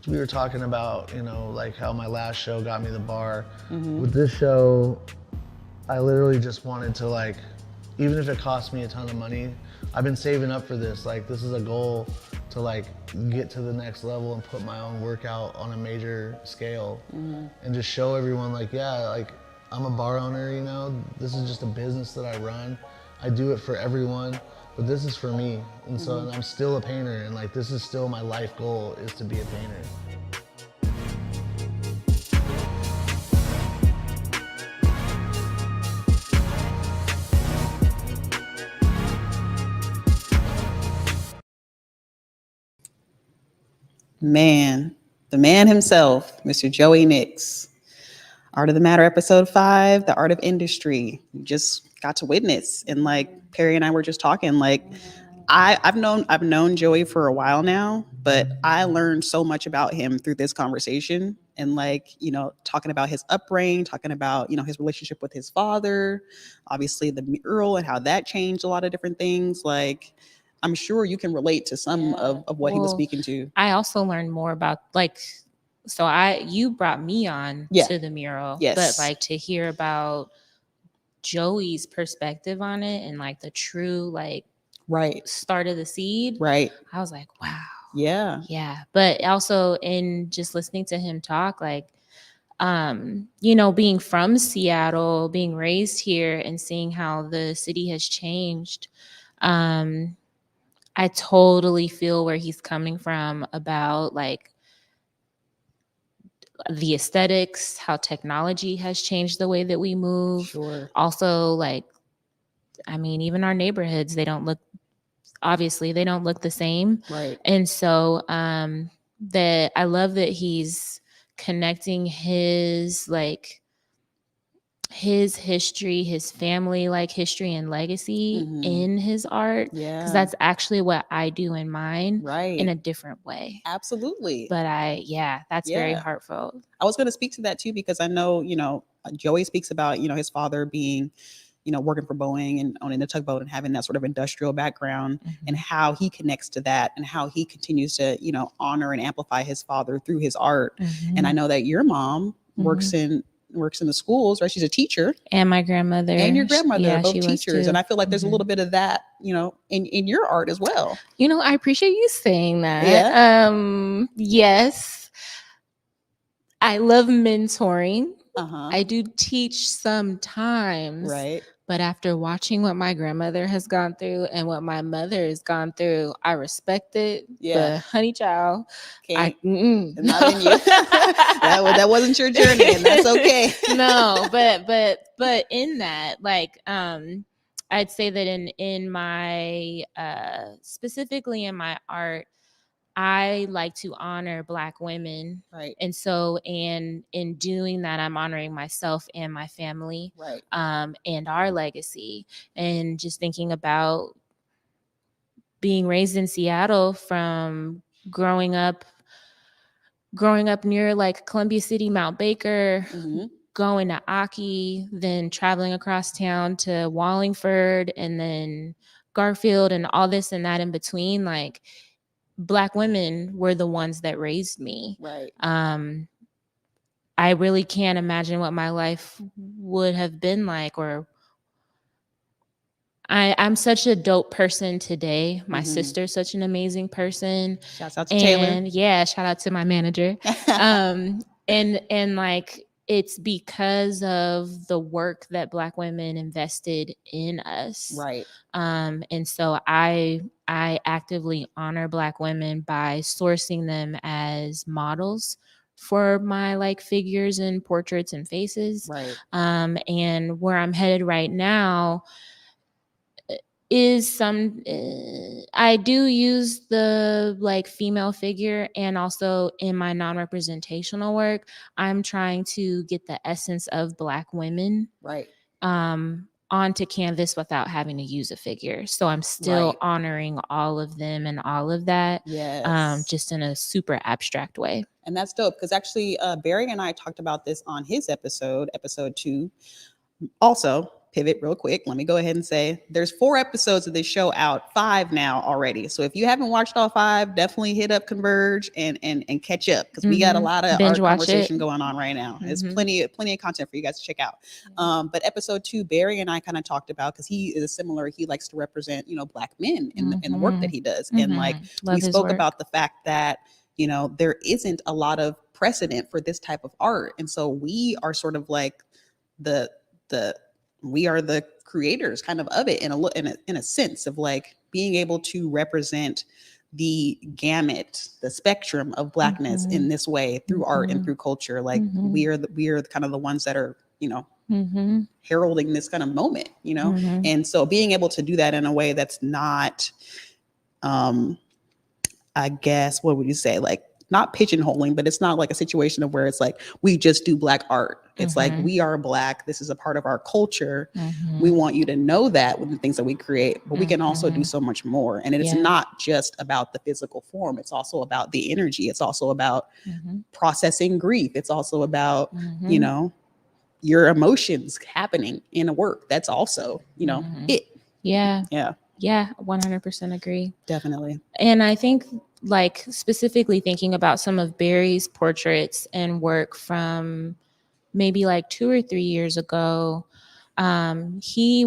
we were talking about, you know, like how my last show got me the bar. With this show, I literally just wanted to like, even if it cost me a ton of money, I've been saving up for this. Like, this is a goal to like get to the next level and put my own workout on a major scale, and just show everyone like, yeah, like I'm a bar owner, you know, this is just a business that I run. I do it for everyone, but this is for me. And so and I'm still a painter, and like this is still my life goal, is to be a painter. Man, the man himself, Mr. Joey Nix. Art of the Matter, episode 5, the art of industry. You just got to witness. And like Perry and I were just talking, like I've known Joey for a while now, but I learned so much about him through this conversation. And like, you know, talking about his upbringing, talking about, you know, his relationship with his father, obviously the mural and how that changed a lot of different things. Like, I'm sure you can relate to some of what he was speaking to. I also learned more about like, so you brought me on to the mural, but like to hear about Joey's perspective on it and like the true like start of the seed. I was like, wow. Yeah. But also in just listening to him talk, like, you know, being from Seattle, being raised here and seeing how the city has changed, I totally feel where he's coming from about like the aesthetics, how technology has changed the way that we move. Also, like, I mean, even our neighborhoods, they don't look the same. And so that I love that he's connecting his like his history, his family like history and legacy in his art, because that's actually what I do in mine, in a different way. Absolutely. But that's very heartfelt. I was going to speak to that too, because I know, you know, Joey speaks about, you know, his father being, you know, working for Boeing and owning a tugboat and having that sort of industrial background, and how he connects to that and how he continues to, you know, honor and amplify his father through his art. And I know that your mom works in the schools, right? She's a teacher. And my grandmother. And your grandmother are both she teachers. And I feel like there's a little bit of that, you know, in your art as well. You know, I appreciate you saying that. Yes. I love mentoring. I do teach sometimes. But after watching what my grandmother has gone through and what my mother has gone through, I respect it. But honey child, not in you. that wasn't your journey, and that's okay. No, but in that, like, I'd say that in my specifically in my art, I like to honor Black women. Right. And so, and in doing that, I'm honoring myself and my family, Right. and our legacy. And just thinking about being raised in Seattle, from growing up near like Columbia City, Mount Baker, going to Aki, then traveling across town to Wallingford, and then Garfield, and all this and that in between. Like, Black women were the ones that raised me. Right. I really can't imagine what my life would have been like, or I'm such a dope person today. My sister's such an amazing person. Shouts out to Taylor. And yeah, shout out to my manager. And like, it's because of the work that Black women invested in us. Right. And so I actively honor Black women by sourcing them as models for my like figures and portraits and faces. Right. And where I'm headed right now is I do use the like female figure, and also in my non-representational work, I'm trying to get the essence of Black women Right. onto canvas without having to use a figure. So I'm still honoring all of them and all of that, Yes. just in a super abstract way. And that's dope, because actually Barry and I talked about this on his episode 2. Also, pivot real quick, let me go ahead and say there's 4 episodes of this show out, 5 now already. So if you haven't watched all 5, definitely hit up Converge and catch up, because we got a lot of Binge art watch conversation it. going on right now. There's plenty of content for you guys to check out. But episode 2, Barry and I kind of talked about, because he is similar, he likes to represent, Black men in the work that he does. And like, we spoke about the fact that there isn't a lot of precedent for this type of art, and so we are sort of like we are the creators kind of it in a sense of like being able to represent the gamut, the spectrum of Blackness in this way through art and through culture. Like we are kind of the ones that are heralding this kind of moment, and so being able to do that in a way that's not I guess, what would you say, like, not pigeonholing, but it's not like a situation of where it's like we just do Black art. It's like, we are Black. This is a part of our culture. We want you to know that with the things that we create, but we can also do so much more. And it's not just about the physical form. It's also about the energy. It's also about processing grief. It's also about, your emotions happening in a work. That's also, it. Yeah. Yeah. Yeah, 100% agree. Definitely. And I think, like, specifically thinking about some of Barry's portraits and work from maybe like 2 or 3 years ago, he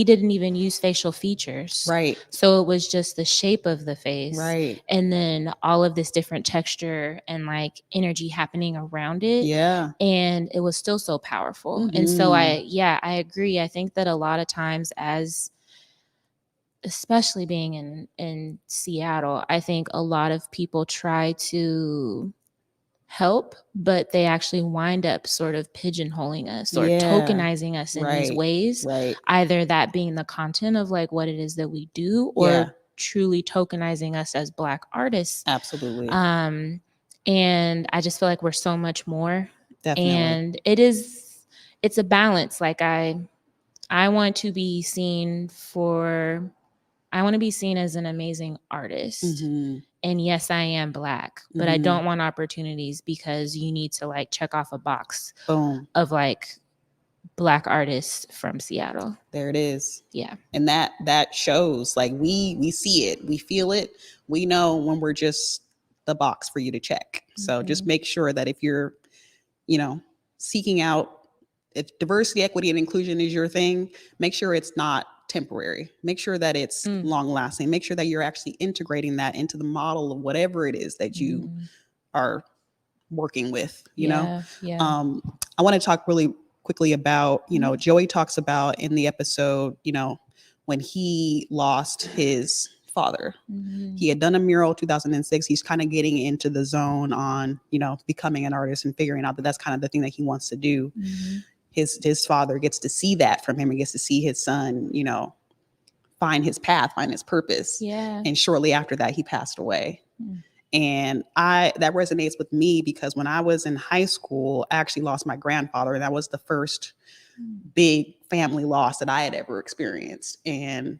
didn't even use facial features. Right. So it was just the shape of the face. Right. And then all of this different texture and like energy happening around it. Yeah. And it was still so powerful. And so I agree. I think that a lot of times, especially being in Seattle, I think a lot of people try to help, but they actually wind up sort of pigeonholing us or tokenizing us in these ways. Right. Either that being the content of like what it is that we do, or truly tokenizing us as Black artists. Absolutely. And I just feel like we're so much more. Definitely. And it's a balance. Like I want to be seen as an amazing artist. And yes, I am Black, but I don't want opportunities because you need to like check off a box of like Black artists from Seattle. There it is. Yeah. And that shows, like, we see it, we feel it, we know when we're just the box for you to check. So just make sure that if you're, seeking out, if diversity, equity, and inclusion is your thing, make sure it's not temporary. Make sure that it's long lasting. Make sure that you're actually integrating that into the model of whatever it is that you are working with, you know? I want to talk really quickly about, Joey talks about in the episode, when he lost his father. He had done a mural 2006. He's kind of getting into the zone on, becoming an artist and figuring out that that's kind of the thing that he wants to do. His father gets to see that from him and gets to see his son, find his path, find his purpose. Yeah. And shortly after that, he passed away. Mm. And that resonates with me because when I was in high school, I actually lost my grandfather, and that was the first big family loss that I had ever experienced. And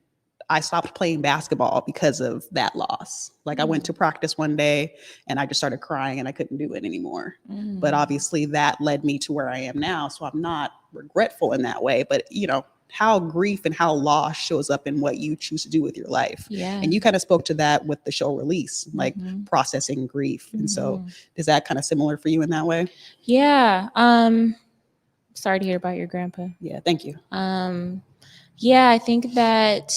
I stopped playing basketball because of that loss. Like I went to practice one day and I just started crying and I couldn't do it anymore. But obviously that led me to where I am now. So I'm not regretful in that way, but you know, how grief and how loss shows up in what you choose to do with your life. Yeah. And you kind of spoke to that with the show Release, like processing grief. And so is that kind of similar for you in that way? Yeah. Sorry to hear about your grandpa. Yeah, thank you. Yeah, I think that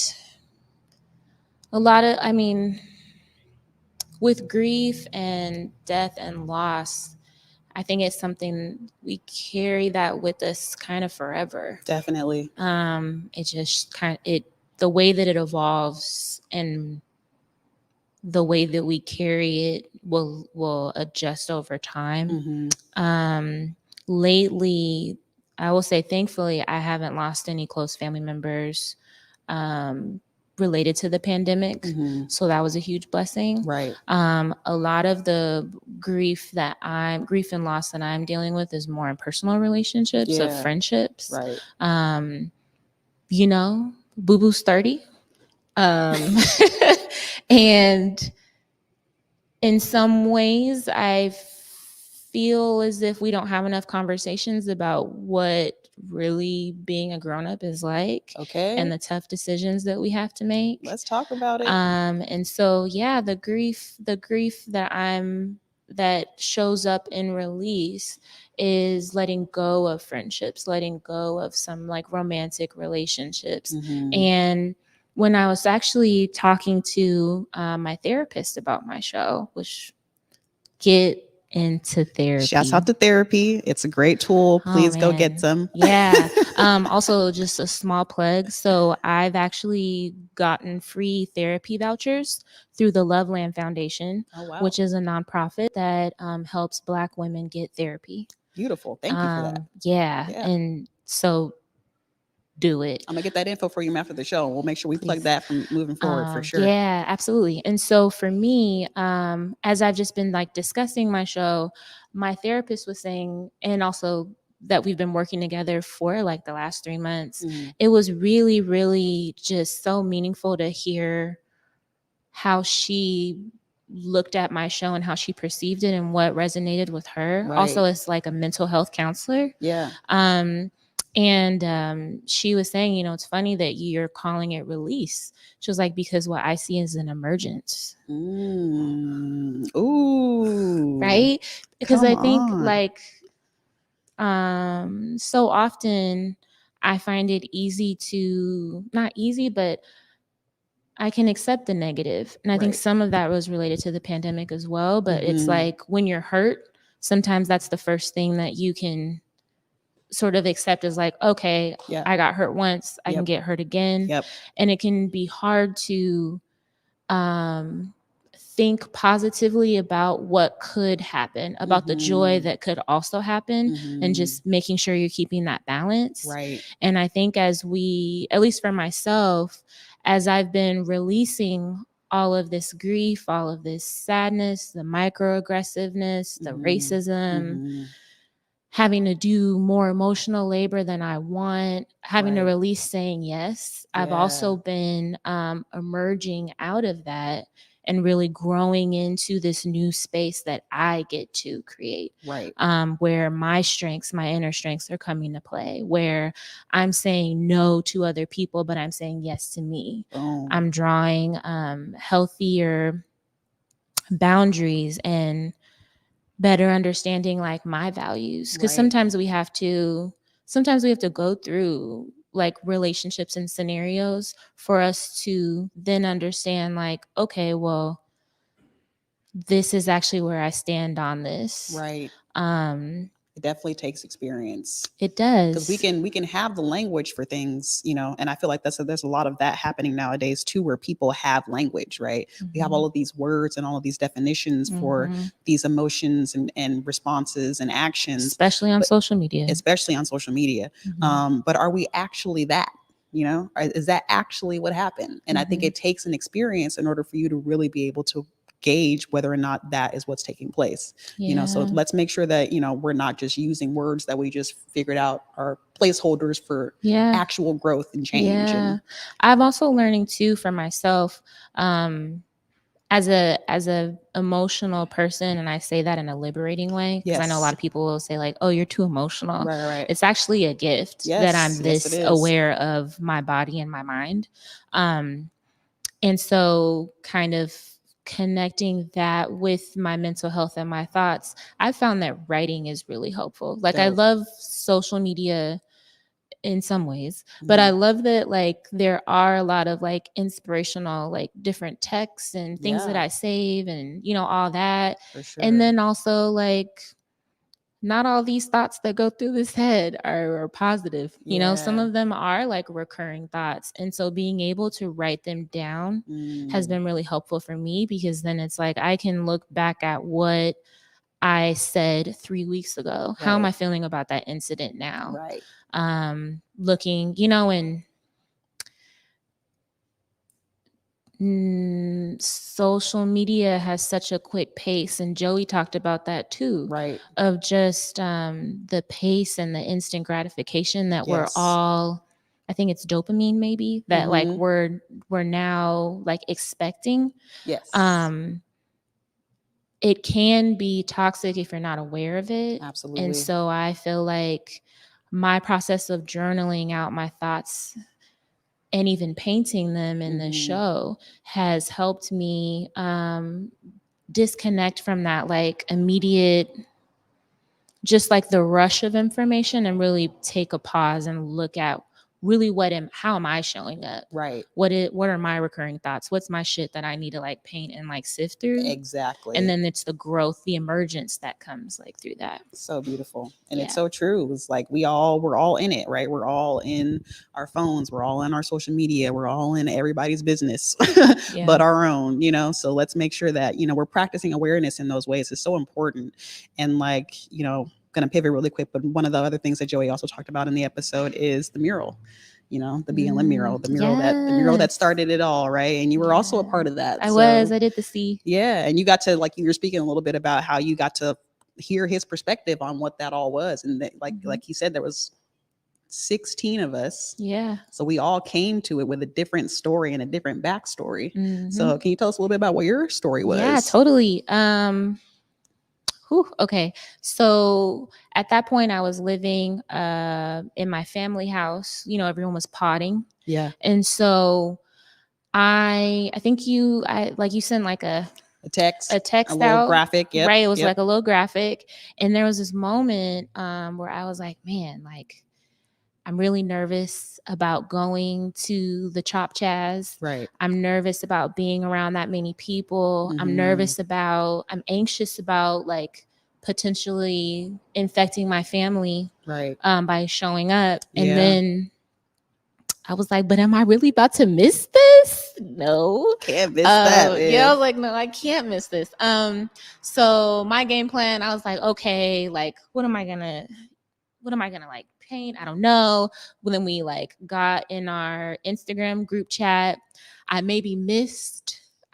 with grief and death and loss, I think it's something we carry that with us kind of forever. Definitely. It just the way that it evolves and the way that we carry it will adjust over time. Lately, I will say, thankfully, I haven't lost any close family members related to the pandemic. So that was a huge blessing. Right. A lot of the grief and loss that I'm dealing with is more in personal relationships, of friendships. Right. You know, Boo Boo's 30. And in some ways, I feel as if we don't have enough conversations about what really being a grown-up is like. Okay. And the tough decisions that we have to make. Let's talk about it. And so, yeah, the grief that shows up in Release is letting go of friendships, letting go of some like romantic relationships. And when I was actually talking to my therapist about my show, which get into therapy. Shouts out to therapy. It's a great tool. Please go get some. Yeah. Also, just a small plug. So I've actually gotten free therapy vouchers through the Loveland Foundation, which is a nonprofit that helps Black women get therapy. Beautiful. Thank you for that. Yeah. And so do it. I'm gonna get that info for you after the show. We'll make sure we plug that from moving forward for sure. Yeah, absolutely. And so for me, as I've just been like discussing my show, my therapist was saying, and also that we've been working together for like the last 3 months, it was really, really just so meaningful to hear how she looked at my show and how she perceived it and what resonated with her. Right. Also as like a mental health counselor. Yeah. And she was saying, you know, it's funny that you're calling it Release. She was like, because what I see is an emergence. Ooh. Right? Because I think on. like so often I find it not easy, but I can accept the negative. And I think some of that was related to the pandemic as well. But it's like when you're hurt, sometimes that's the first thing that you can sort of accept as like, okay, I got hurt once, I can get hurt again. And it can be hard to think positively about what could happen, about the joy that could also happen, and just making sure you're keeping that balance. Right. And I think at least for myself, as I've been releasing all of this grief, all of this sadness, the microaggressiveness, the racism, having to do more emotional labor than I want, having to release saying yes. I've also been emerging out of that and really growing into this new space that I get to create. Right. Where my strengths, my inner strengths are coming to play, where I'm saying no to other people, but I'm saying yes to me. Boom. I'm drawing healthier boundaries and better understanding like my values, because sometimes we have to go through like relationships and scenarios for us to then understand like, okay, well, this is actually where I stand on this. Right. It definitely takes experience. It does. Because we can have the language for things, you know, and I feel like there's a lot of that happening nowadays too, where people have language, right? We have all of these words and all of these definitions for these emotions and responses and actions. Especially on social media. But are we actually that? You know, is that actually what happened? And I think it takes an experience in order for you to really be able to gauge whether or not that is what's taking place. You know, so Yeah. let's make sure that, you know, we're not just using words that we just figured out are placeholders for Yeah. actual growth and change. Yeah. And I'm also learning too for myself, as a emotional person, and I say that in a liberating way, because I know a lot yes, of people will say like, oh, you're too emotional. right. It's actually a gift that I'm Yes, it this is. aware of my body and my mind. And so kind of connecting that with my mental health and my thoughts, I found that writing is really helpful. Like I Dope. love social media in some ways, but I love that like there are a lot of like inspirational like different texts and things that Yeah. I save and, you know, all that. For sure. And then also like not all these thoughts that go through this head are positive. You know, some Yeah. of them are like recurring thoughts. And so being able to write them down has been really helpful for me, because then it's like I can look back at what I said 3 weeks ago. How am Right. I feeling about that incident now? Right. Looking, you know, and social media has such a quick pace, and Joey talked about that too, Right. of just the pace and the instant gratification that we're Yes. all, I think it's dopamine maybe, that like we're now like expecting. Yes. It can be toxic if you're not aware of it. Absolutely. And so I feel like my process of journaling out my thoughts and even painting them in the show has helped me disconnect from that like immediate, just like the rush of information, and really take a pause and look at really how am I showing up? Right. What are my recurring thoughts? What's my shit that I need to like paint and like sift through? Exactly. And then it's the growth, the emergence that comes like through that. So beautiful. And Yeah. it's so true. It's like we're all in it, right? We're all in our phones, we're all in our social media, we're all in everybody's business Yeah. but our own, you know. So let's make sure that, you know, we're practicing awareness in those ways. It's so important. And like, you know, gonna pivot really quick, but one of the other things that Joey also talked about in the episode is the mural. You know, the BLM mural, the mural that started it all, right? And you were also a part of that. I did the C. Yeah, and you got to, like, you were speaking a little bit about how you got to hear his perspective on what that all was, and that, like he said, there was 16 of us. Yeah. So we all came to it with a different story and a different backstory. So can you tell us a little bit about what your story was? Yeah, totally. Okay. So at that point I was living in my family house. You know, everyone was potting. Yeah. And so I think you sent like a text a little out, graphic. Yep. Right. It was like a little graphic. And there was this moment where I was like, man, like I'm really nervous about going to the Chop Chaz. Right. I'm nervous about being around that many people. I'm anxious about like potentially infecting my family, right, by showing up. And Yeah. then I was like, but am I really about to miss this? No. Can't miss that. Yeah, I was like, no, I can't miss this. So my game plan, I was like, okay, like what am I gonna like paint? I don't know. Well, then we like got in our Instagram group chat. I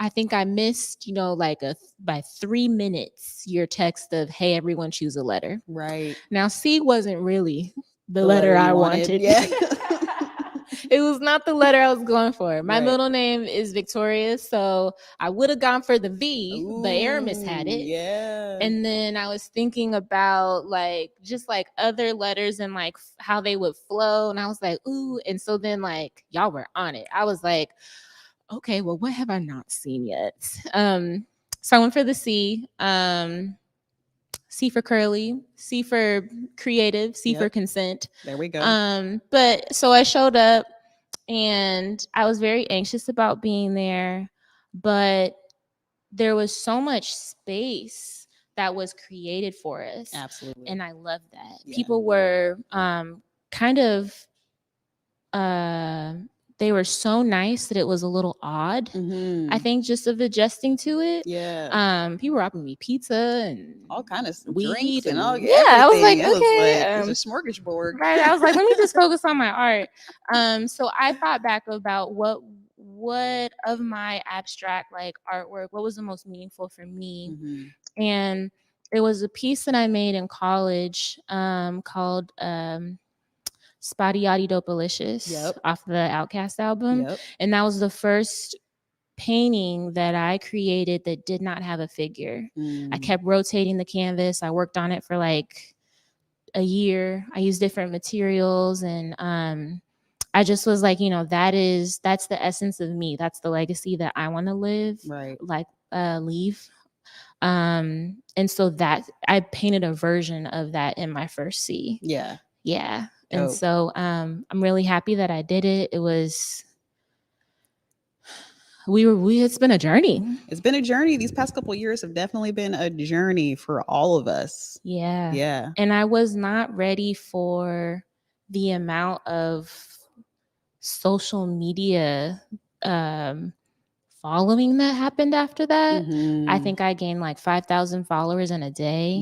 think I missed, you know, like by 3 minutes, your text of, hey, everyone choose a letter. Right. Now, C wasn't really the letter I wanted. Yeah. It was not the letter I was going for. My Right. middle name is Victoria, so I would have gone for the V, but Aramis had it. Yeah. And then I was thinking about like just like other letters and like how they would flow. And I was like, ooh. And so then like y'all were on it. I was like, okay, well, what have I not seen yet? So I went for the C. C for curly, C for creative, C for consent. There we go. But so I showed up and I was very anxious about being there, but there was so much space that was created for us. Absolutely. And I love that. Yeah. People were kind of they were so nice that it was a little odd. I think just of adjusting to it. Yeah. People were offering me pizza and All kind of weed drinks and and all I was like, everything. It was okay. like it's a smorgasbord. Right. I was like, let me just focus on my art. So I thought back about what of my abstract like artwork, what was the most meaningful for me. And it was a piece that I made in college called Spotty Yachty Dopalicious off the Outcast album. And that was the first painting that I created that did not have a figure. I kept rotating the canvas. I worked on it for like a year. I used different materials, and I just was like, that's the essence of me. That's the legacy that I want to live, leave. And so that I painted a version of that in my first C. Yeah. And so I'm really happy that I did it. It was it's been a journey. It's been a journey. These past couple of years have definitely been a journey for all of us. Yeah. And I was not ready for the amount of social media following that happened after that. I think I gained like 5,000 followers in a day.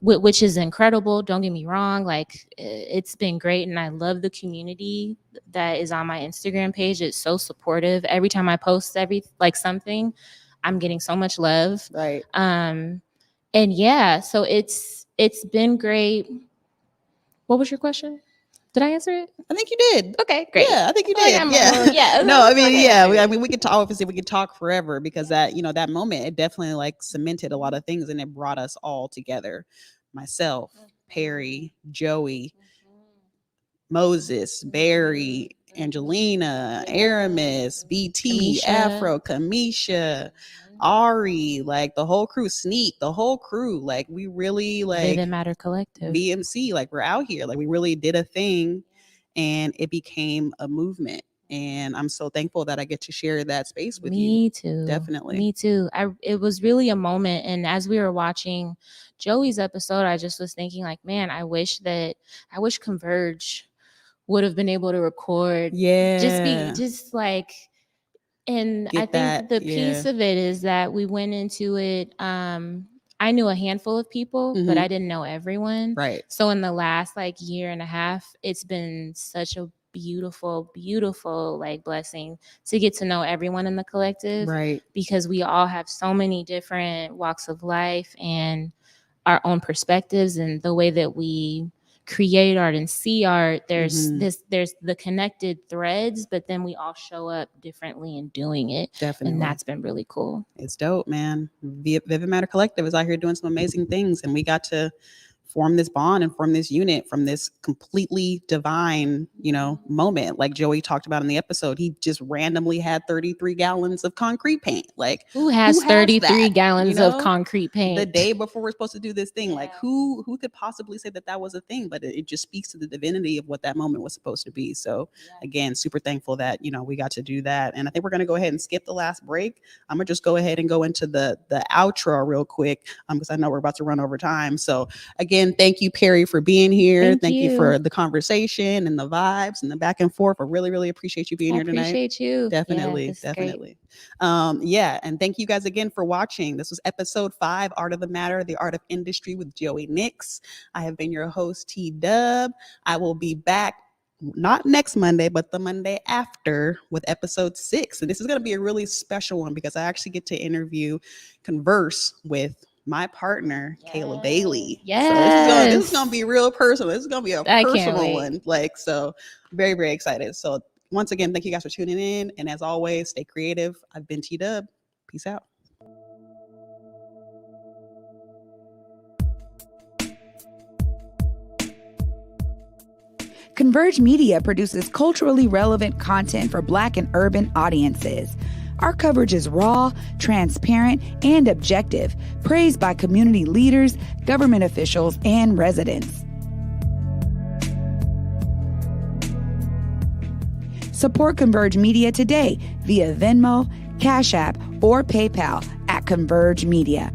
Which is incredible. Don't get me wrong. Like, it's been great. And I love the community that is on my Instagram page. It's so supportive. Every time I post something, I'm getting so much love. Right. And yeah, so it's been great. What was your question? Did I answer it? I think you did. Okay, great. Yeah, I think you did. No, I mean, we could talk. Obviously, we could talk forever because that moment, it definitely like cemented a lot of things, and it brought us all together. Myself, Perry, Joey, Moses, Barry, Angelina, Aramis, BT, Kamisha. Afro, Kamisha, Ari, like the whole crew, Sneak, the whole crew. Like, we really like Vivid Matter Collective, BMC. Like, we're out here. Like, we really did a thing, and it became a movement. And I'm so thankful that I get to share that space with you. Me too. Definitely. Me too. It was really a moment. And as we were watching Joey's episode, I just was thinking like, man, I wish Converge would have been able to record. Just like, and I think the piece of it is that we went into it. I knew a handful of people, but I didn't know everyone. Right. So in the last like year and a half, it's been such a beautiful like blessing to get to know everyone in the collective. Right. Because we all have so many different walks of life and our own perspectives, and the way that we create art and see art, there's the connected threads, but then we all show up differently in doing it. Definitely. And that's been really cool. It's dope, man. Vivid Matter Collective is out here doing some amazing things, and we got to form this bond and form this unit from this completely divine, moment. Like Joey talked about in the episode, he just randomly had 33 gallons of concrete paint. Like, who has 33 gallons of concrete paint the day before we're supposed to do this thing? Like, who could possibly say that was a thing? But it just speaks to the divinity of what that moment was supposed to be. So again, super thankful that we got to do that. And I think we're gonna go ahead and skip the last break. I'm gonna just go ahead and go into the outro real quick, because I know we're about to run over time. So again, thank you, Perry, for being here. Thank you for the conversation and the vibes and the back and forth. I really, really appreciate you being here tonight. Appreciate you. Definitely. And thank you guys again for watching. This was episode 5, Art of the Matter, the Art of Industry with Joey Nix. I have been your host, T-Dub. I will be back not next Monday, but the Monday after with episode 6. And this is going to be a really special one because I actually get to converse with my partner, Kayla Bailey. So this is gonna be real personal. This is gonna be a personal one. Like, so very, very excited. So once again, thank you guys for tuning in. And as always, stay creative. I've been T-Dub. Peace out. Converge Media produces culturally relevant content for Black and urban audiences. Our coverage is raw, transparent, and objective, praised by community leaders, government officials, and residents. Support Converge Media today via Venmo, Cash App, or PayPal at Converge Media.